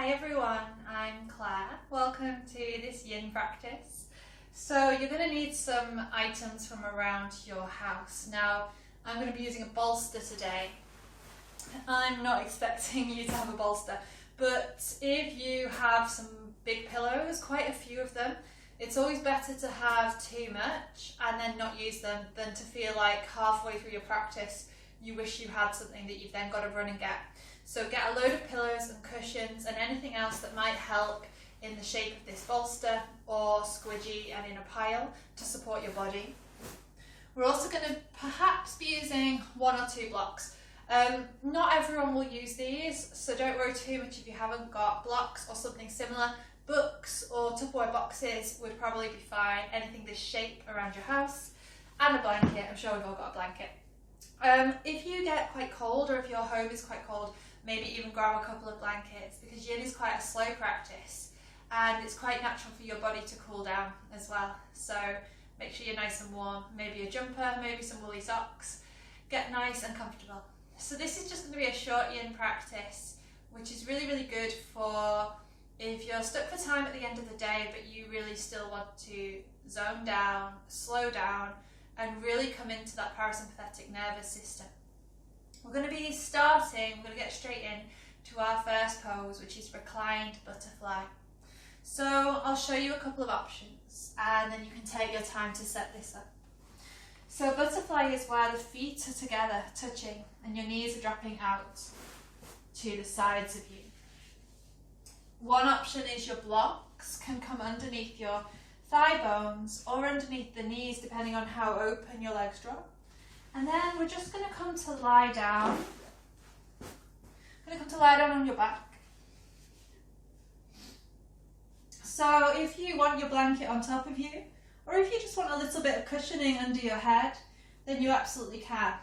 Hi everyone, I'm Claire. Welcome to this yin practice. So you're going to need some items from around your house. Now I'm going to be using a bolster today. I'm not expecting you to have a bolster, but if you have some big pillows, quite a few of them, it's always better to have too much and then not use them than to feel like halfway through your practice you wish you had something that you've then got to run and get. So get a load of pillows and cushions and anything else that might help in the shape of this bolster or squidgy and in a pile to support your body. We're also going to perhaps be using 1 or 2 blocks. Not everyone will use these, so don't worry too much if you haven't got blocks or something similar. Books or Tupperware boxes would probably be fine, anything this shape around your house, and a blanket. I'm sure we've all got a blanket. If you get quite cold, or if your home is quite cold, maybe even grab a couple of blankets, because yin is quite a slow practice and it's quite natural for your body to cool down as well. So make sure you're nice and warm, maybe a jumper, maybe some woolly socks. Get nice and comfortable. So this is just going to be a short yin practice, which is really, really good for if you're stuck for time at the end of the day, but you really still want to zone down, slow down, and really come into that parasympathetic nervous system. We're going to be starting, we're going to get straight in to our first pose, which is reclined butterfly. So I'll show you a couple of options and then you can take your time to set this up. So butterfly is where the feet are together, touching, and your knees are dropping out to the sides of you. One option is your blocks can come underneath your thigh bones or underneath the knees, depending on how open your legs drop. And then we're just going to come to lie down. On your back. So if you want your blanket on top of you, or if you just want a little bit of cushioning under your head, then you absolutely can.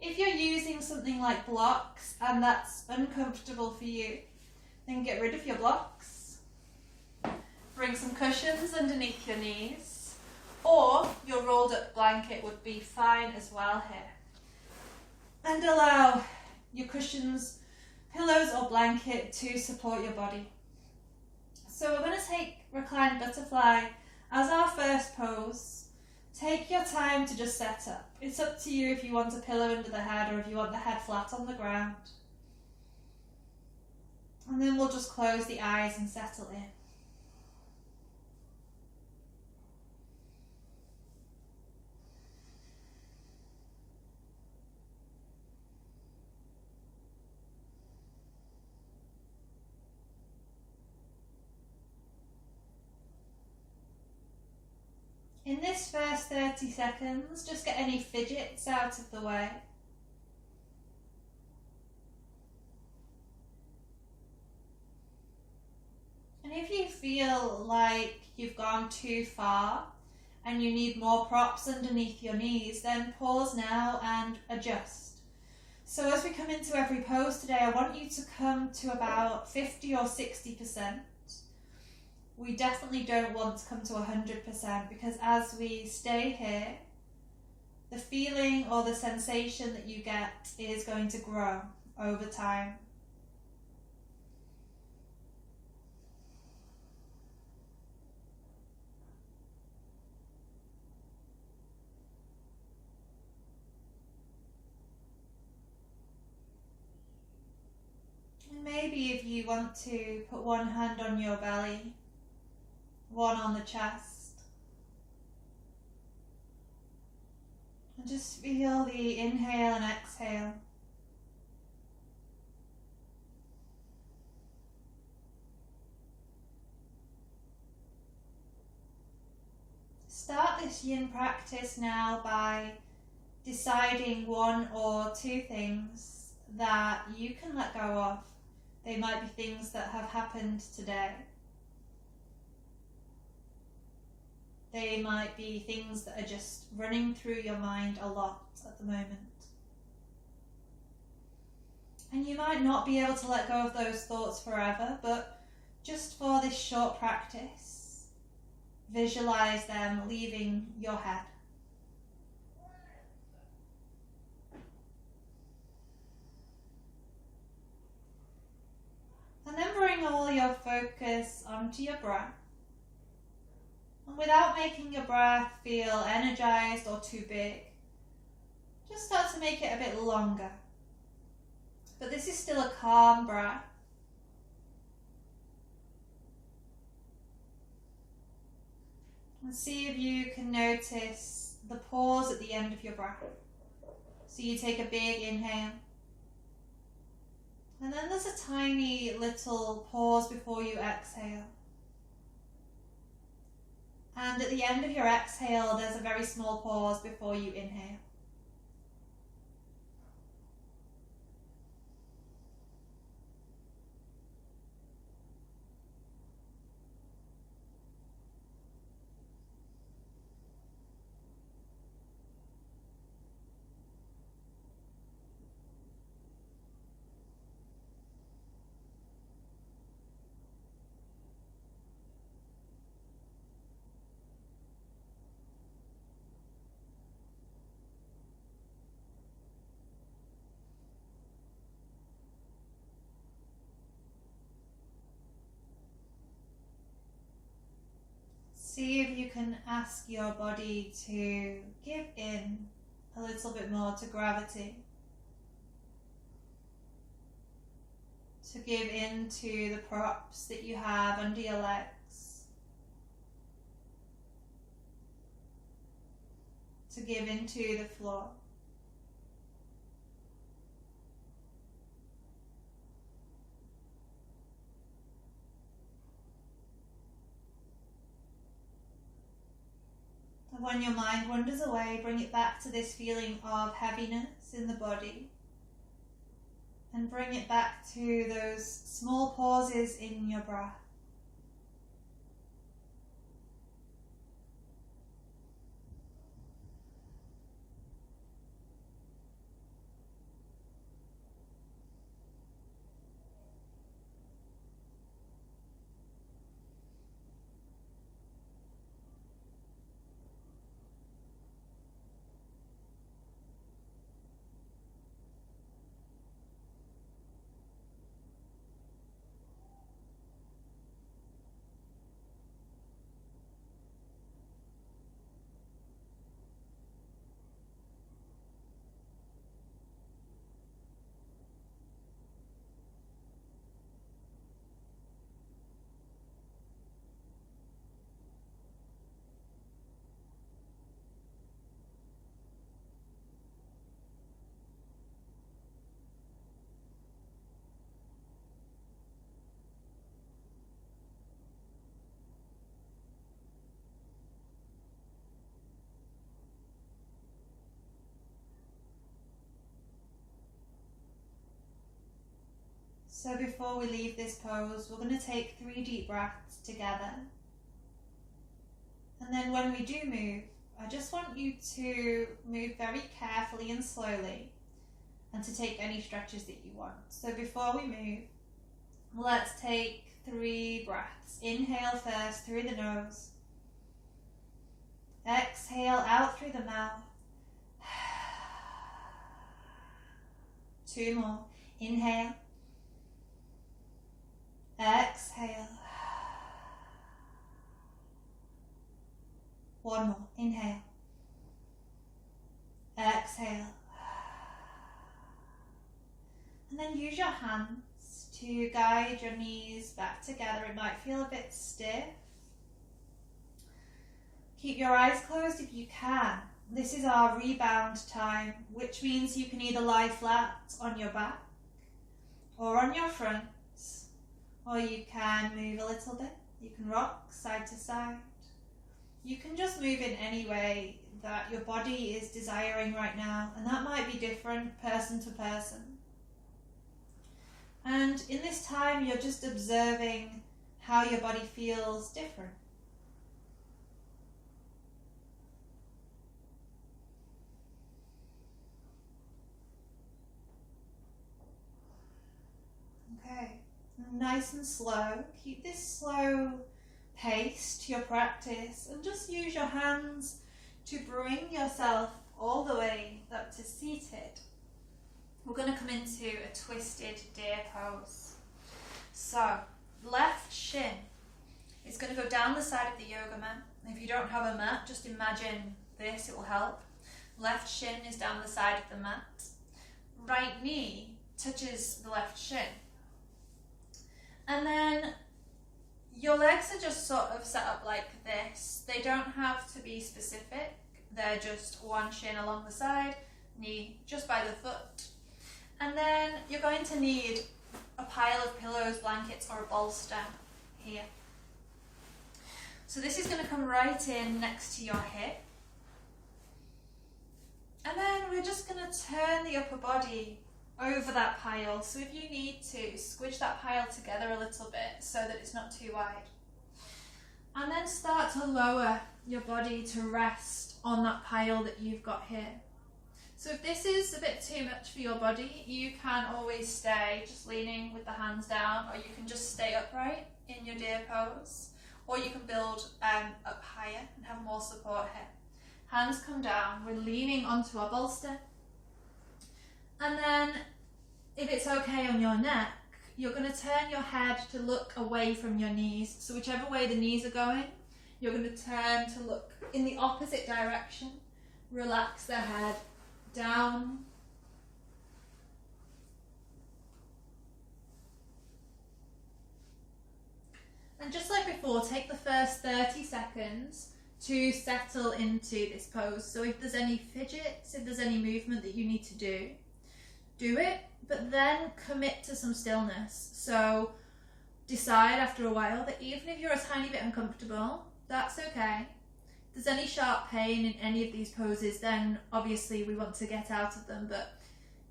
If you're using something like blocks and that's uncomfortable for you, then get rid of your blocks. Bring some cushions underneath your knees, or your rolled up blanket would be fine as well here. And allow your cushions, pillows or blanket to support your body. So we're going to take reclined butterfly as our first pose. Take your time to just set up. It's up to you if you want a pillow under the head or if you want the head flat on the ground. And then we'll just close the eyes and settle in. In this first 30 seconds, just get any fidgets out of the way. And if you feel like you've gone too far and you need more props underneath your knees, then pause now and adjust. So as we come into every pose today, I want you to come to about 50 or 60%. We definitely don't want to come to 100%, because as we stay here, the feeling or the sensation that you get is going to grow over time. And maybe if you want to put one hand on your belly, one on the chest, and just feel the inhale and exhale. Start this yin practice now by deciding 1 or 2 things that you can let go of. They might be things that have happened today. They might be things that are just running through your mind a lot at the moment. And you might not be able to let go of those thoughts forever, but just for this short practice, visualize them leaving your head. And then we're focus onto your breath. And without making your breath feel energized or too big, just start to make it a bit longer. But this is still a calm breath. And see if you can notice the pause at the end of your breath. So you take a big inhale. And then there's a tiny little pause before you exhale. And at the end of your exhale, there's a very small pause before you inhale. See if you can ask your body to give in a little bit more to gravity. To give in to the props that you have under your legs. To give into the floor. When your mind wanders away, bring it back to this feeling of heaviness in the body. And bring it back to those small pauses in your breath. So before we leave this pose, we're going to take 3 deep breaths together. And then when we do move, I just want you to move very carefully and slowly and to take any stretches that you want. So before we move, let's take 3 breaths. Inhale first through the nose. Exhale out through the mouth. 2 more. Inhale. Exhale. 1 more. Inhale. Exhale. And then use your hands to guide your knees back together. It might feel a bit stiff. Keep your eyes closed if you can. This is our rebound time, which means you can either lie flat on your back or on your front. Or you can move a little bit. You can rock side to side. You can just move in any way that your body is desiring right now, and that might be different person to person. And in this time, you're just observing how your body feels different. Okay. Nice and slow. Keep this slow pace to your practice and just use your hands to bring yourself all the way up to seated. We're going to come into a twisted deer pose. So left shin is going to go down the side of the yoga mat. If you don't have a mat, just imagine this, it will help. Left shin is down the side of the mat. Right knee touches the left shin. And then your legs are just sort of set up like this. They don't have to be specific. They're just one shin along the side, knee just by the foot. And then you're going to need a pile of pillows, blankets, or a bolster here. So this is going to come right in next to your hip. And then we're just going to turn the upper body over that pile. So if you need to, squish that pile together a little bit so that it's not too wide. And then start to lower your body to rest on that pile that you've got here. So if this is a bit too much for your body, you can always stay just leaning with the hands down, or you can just stay upright in your deer pose, or you can build up higher and have more support here. Hands come down, we're leaning onto our bolster. And then, if it's okay on your neck, you're going to turn your head to look away from your knees. So whichever way the knees are going, you're going to turn to look in the opposite direction. Relax the head down. And just like before, take the first 30 seconds to settle into this pose. So if there's any fidgets, if there's any movement that you need to do it, but then commit to some stillness. So decide after a while that even if you're a tiny bit uncomfortable, that's okay. If there's any sharp pain in any of these poses, then obviously we want to get out of them, but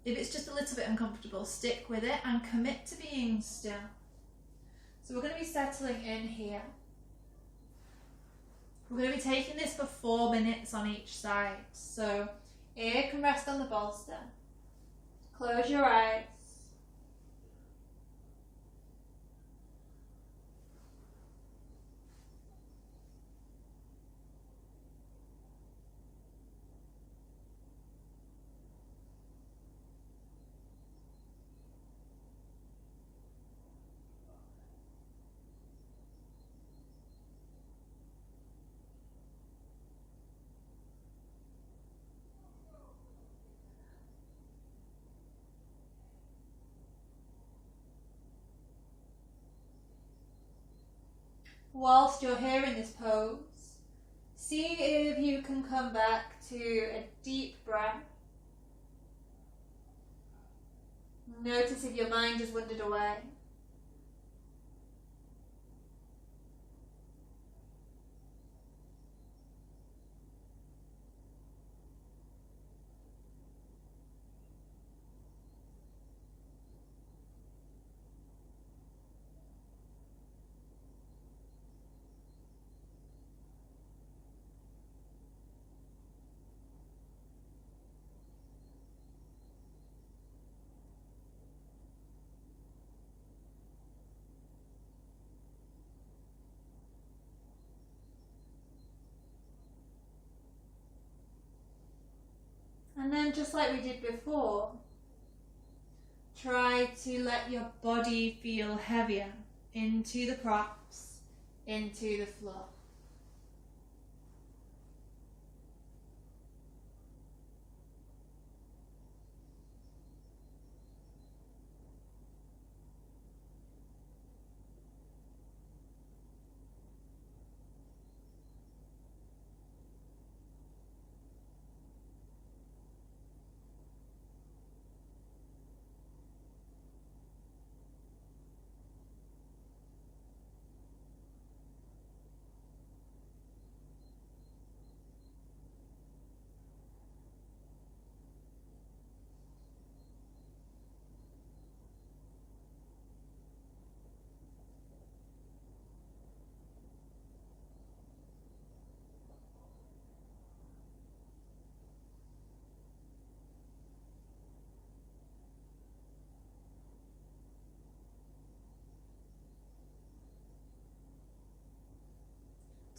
if it's just a little bit uncomfortable, stick with it and commit to being still. So we're going to be settling in here. We're going to be taking this for 4 minutes on each side. So ear can rest on the bolster. Close your eyes. Whilst you're here in this pose, see if you can come back to a deep breath. Notice if your mind has wandered away. And then just like we did before, try to let your body feel heavier into the props, into the floor.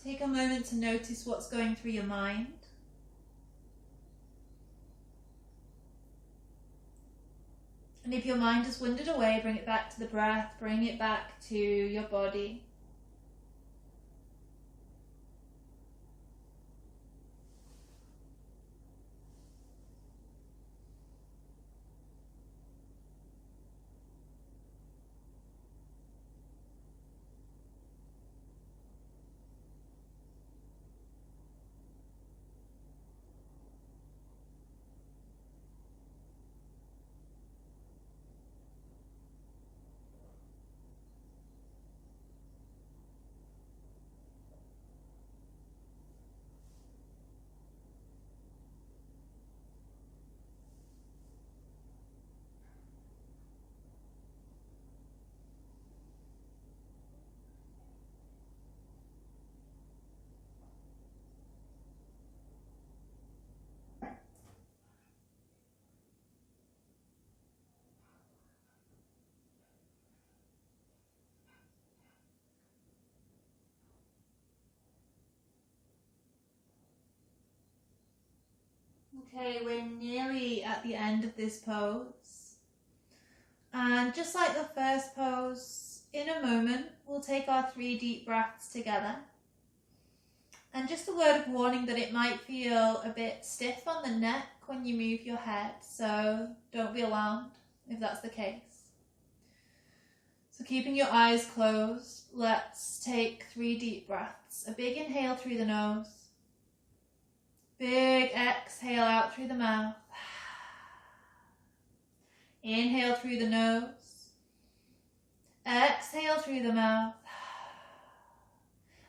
Take a moment to notice what's going through your mind. And if your mind has wandered away, bring it back to the breath, bring it back to your body. Okay, we're nearly at the end of this pose. And just like the first pose, in a moment, we'll take our 3 deep breaths together. And just a word of warning that it might feel a bit stiff on the neck when you move your head, so don't be alarmed if that's the case. So keeping your eyes closed, let's take 3 deep breaths. A big inhale through the nose. Big exhale out through the mouth. Inhale through the nose. Exhale through the mouth.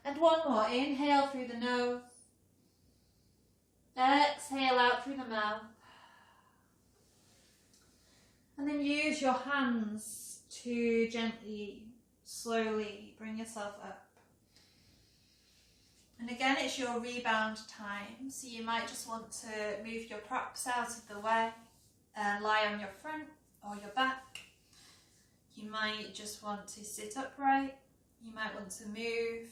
And one more. Inhale through the nose. Exhale out through the mouth. And then use your hands to gently, slowly bring yourself up. And again, it's your rebound time, so you might just want to move your props out of the way and lie on your front or your back. You might just want to sit upright. You might want to move.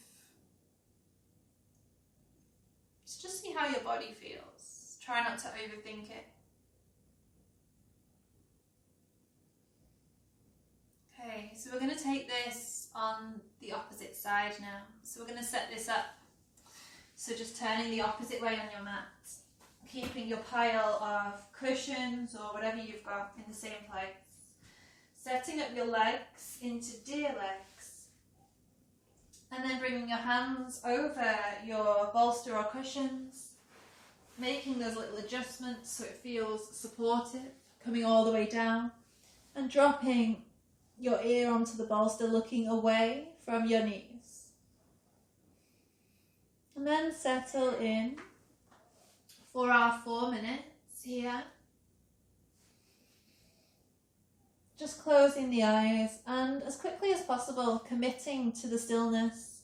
Just see how your body feels. Try not to overthink it. Okay, so we're going to take this on the opposite side now. So we're going to set this up. So just turning the opposite way on your mat, keeping your pile of cushions or whatever you've got in the same place. Setting up your legs into deer legs. And then bringing your hands over your bolster or cushions, making those little adjustments so it feels supportive, coming all the way down, and dropping your ear onto the bolster, looking away from your knees. And then settle in for our 4 minutes here. Just closing the eyes and as quickly as possible committing to the stillness.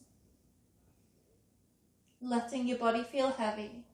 Letting your body feel heavy.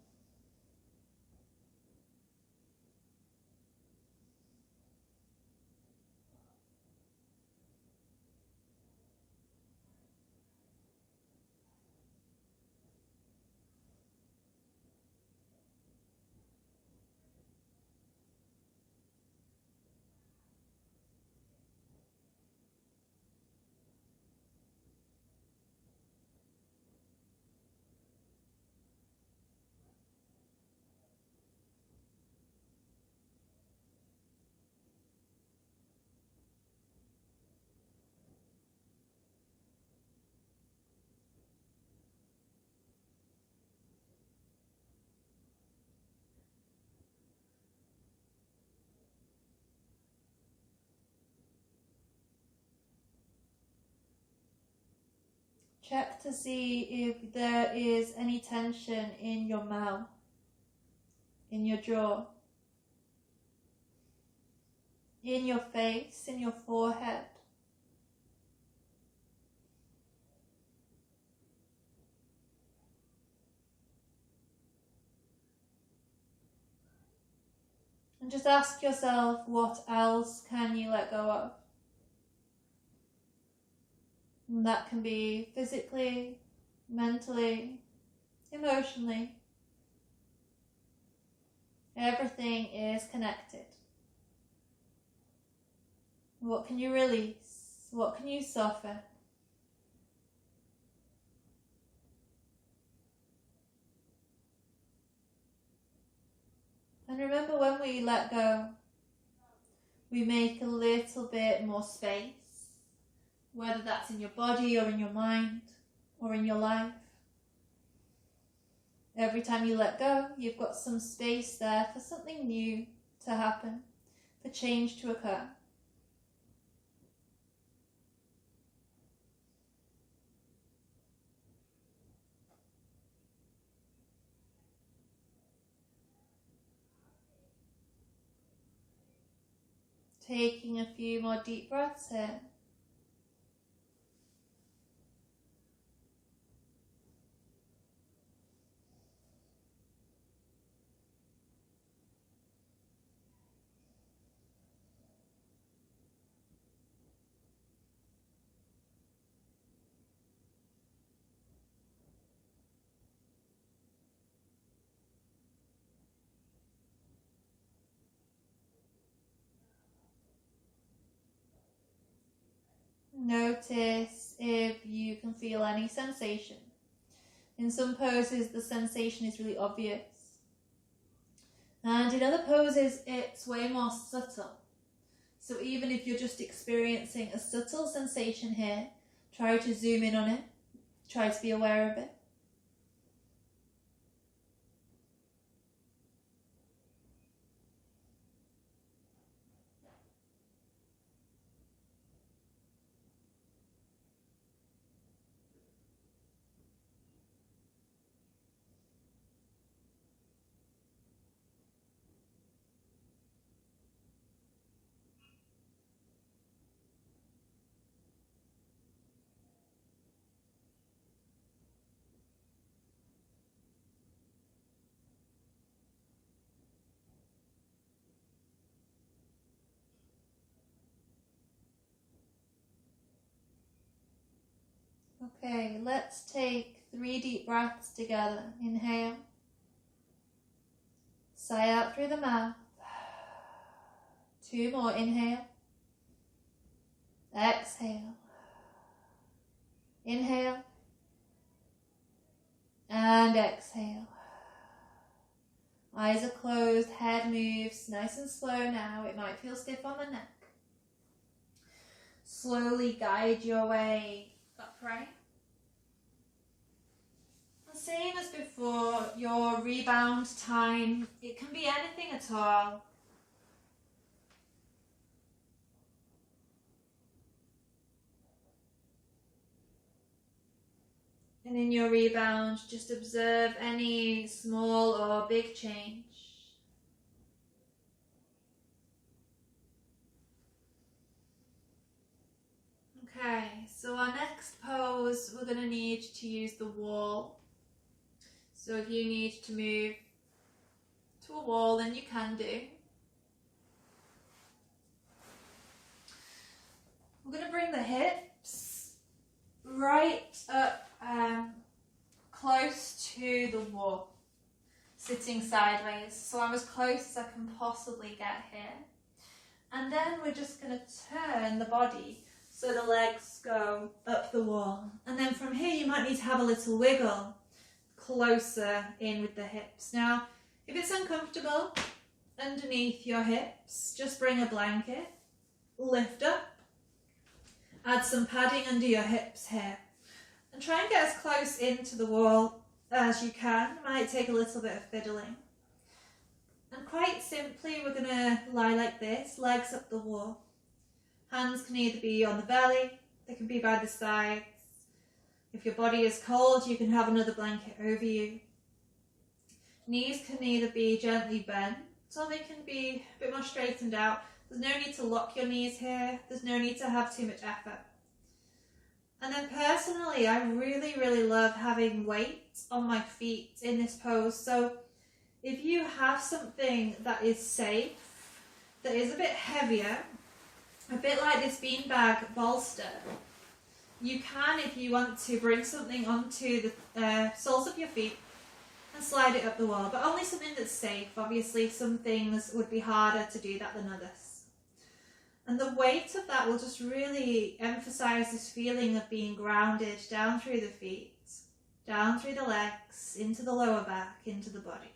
Check to see if there is any tension in your mouth, in your jaw, in your face, in your forehead. And just ask yourself, what else can you let go of? And that can be physically, mentally, emotionally. Everything is connected. What can you release? What can you soften? And remember, when we let go, we make a little bit more space, whether that's in your body or in your mind or in your life. Every time you let go, you've got some space there for something new to happen, for change to occur. Taking a few more deep breaths here. Notice if you can feel any sensation. In some poses, the sensation is really obvious. And in other poses, it's way more subtle. So even if you're just experiencing a subtle sensation here, try to zoom in on it. Try to be aware of it. Okay, let's take 3 deep breaths together. Inhale. Sigh out through the mouth. 2 more. Inhale. Exhale. Inhale. And exhale. Eyes are closed, head moves nice and slow now. It might feel stiff on the neck. Slowly guide your way upright. The same as before, your rebound time, it can be anything at all. And in your rebound, just observe any small or big change. Okay, so our next pose, we're going to need to use the wall. So if you need to move to a wall, then you can do. We're going to bring the hips right up close to the wall, sitting sideways. So I'm as close as I can possibly get here. And then we're just going to turn the body so the legs go up the wall. And then from here you might need to have a little wiggle closer in with the hips. Now, if it's uncomfortable underneath your hips, just bring a blanket, lift up, add some padding under your hips here, and try and get as close into the wall as you can. It might take a little bit of fiddling. And quite simply, we're going to lie like this, legs up the wall. Hands can either be on the belly, they can be by the sides. If your body is cold, you can have another blanket over you. Knees can either be gently bent, or they can be a bit more straightened out. There's no need to lock your knees here. There's no need to have too much effort. And then personally, I really, really love having weight on my feet in this pose. So if you have something that is safe, that is a bit heavier, a bit like this beanbag bolster, you can, if you want to, bring something onto the soles of your feet and slide it up the wall, but only something that's safe. Obviously, some things would be harder to do that than others. And the weight of that will just really emphasize this feeling of being grounded down through the feet, down through the legs, into the lower back, into the body.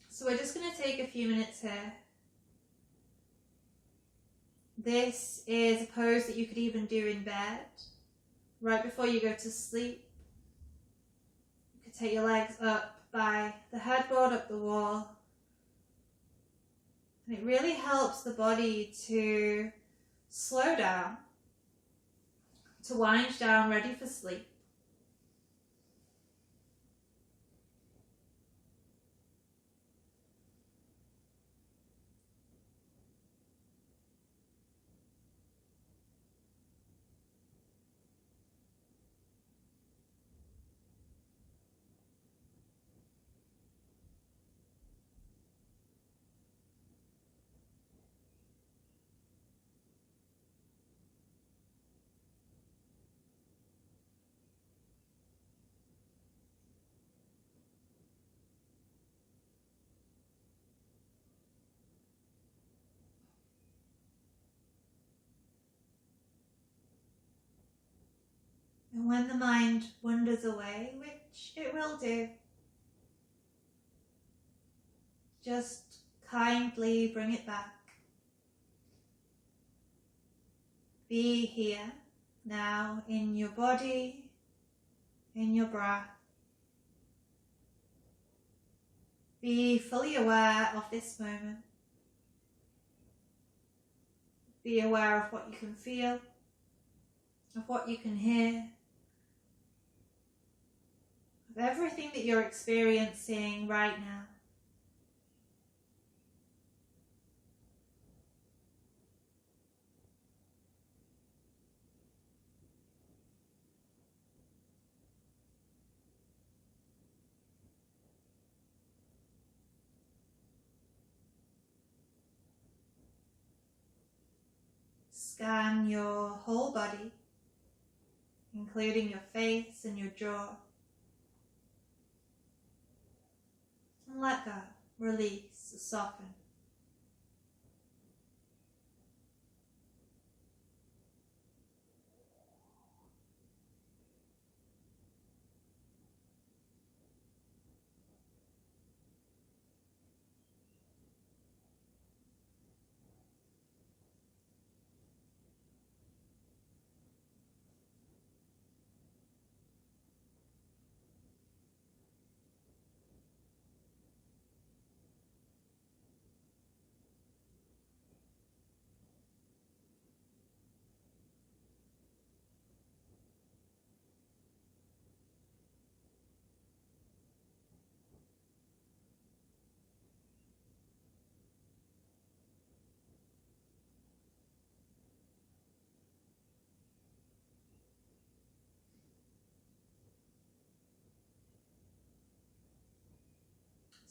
So we're just going to take a few minutes here. This is a pose that you could even do in bed, right before you go to sleep. You could take your legs up by the headboard, up the wall. And it really helps the body to slow down, to wind down, ready for sleep. And when the mind wanders away, which it will do, just kindly bring it back. Be here now in your body, in your breath. Be fully aware of this moment. Be aware of what you can feel, of what you can hear, of everything that you're experiencing right now. Scan your whole body, including your face and your jaw. And let go, release, soften.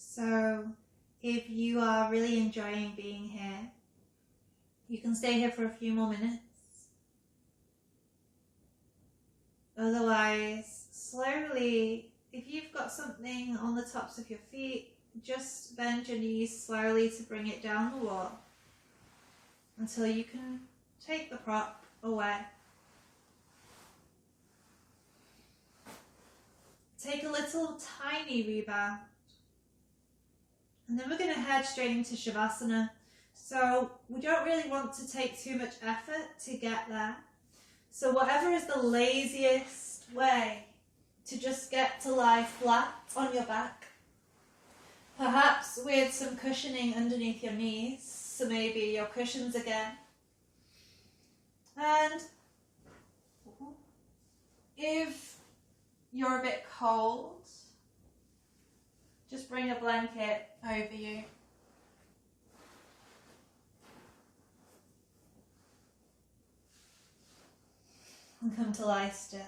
So if you are really enjoying being here, you can stay here for a few more minutes. Otherwise, slowly, if you've got something on the tops of your feet, just bend your knees slowly to bring it down the wall until you can take the prop away. Take a little tiny rebound. And then we're going to head straight into Savasana. So we don't really want to take too much effort to get there. So whatever is the laziest way to just get to lie flat on your back, perhaps with some cushioning underneath your knees, so maybe your cushions again. And if you're a bit cold, just bring a blanket over you. And come to lie still.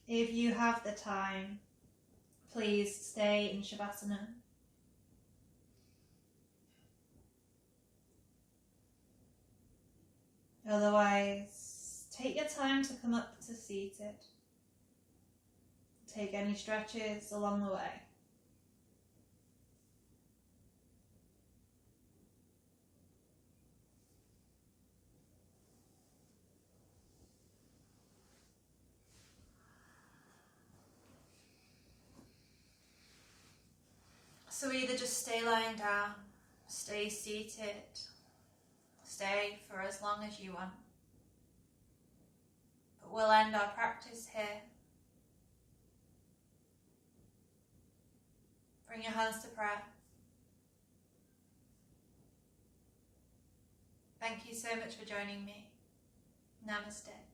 If you have the time, please stay in Savasana. Otherwise, take your time to come up to seated. Take any stretches along the way. So either just stay lying down, stay seated, stay for as long as you want. But we'll end our practice here. Bring your hands to prayer. Thank you so much for joining me. Namaste.